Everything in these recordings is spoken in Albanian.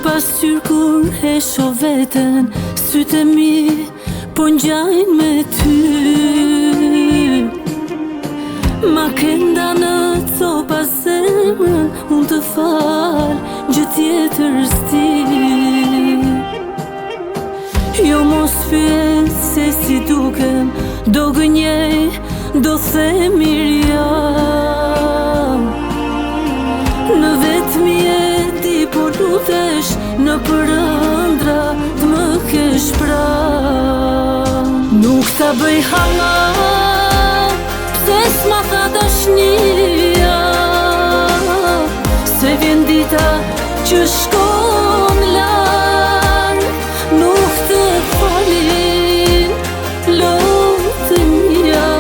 pasqyrë kur hesho veten, sytë e mi po ngjajnë me ty. Ma kenda në copa zemrën, unë të fal gjë tjetër s'di. Jo mos fyet se si dukem, do gënjej, do them mirë jam. Në vetmi e di po lutesh, në përëndra të më kesh pran. Nuk ta bëj halla, pse s'ma tha dashnia, se vjen dita që shkon larg. Nuk të falin lotën ja,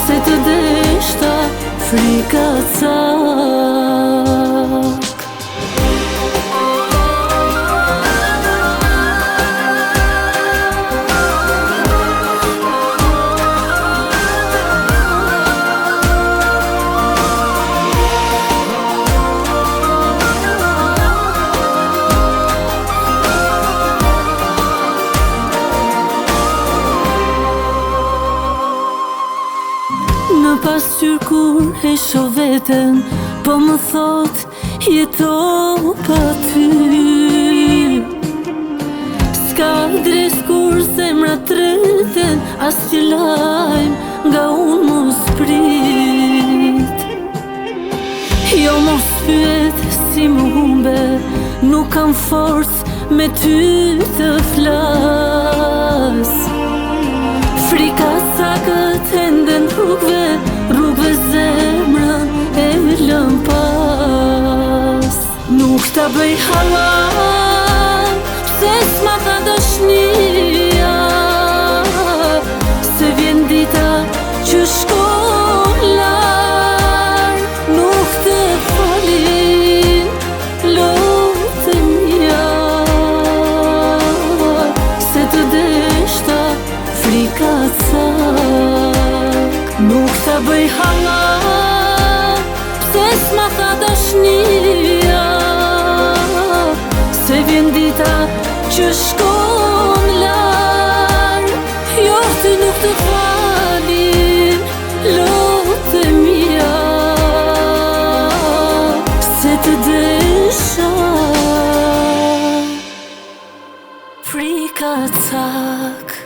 se të deshta frika cak. Në pasqyrë kur hesho veten, po më thot jeto pa ty. S'ka adres kur zemra treten, as t'i lajm nga unë mos prit. Jo mos pyet si më humbe, nuk kam forcë me ty të flas. Frika sa këtë enden rrugve zemrën e lëm pas. Nuk ta bëj halla, pse s'ma tha dashnia, se vjen dita që shkon larg. Nuk të falin lotën ja, se të deshta frika cak. Nuk ta bëj halla, pse s'ma tha dashnia, se vjen dita që shkon larg. Jo ty nuk të falin lotën ja, se të desha frika cak.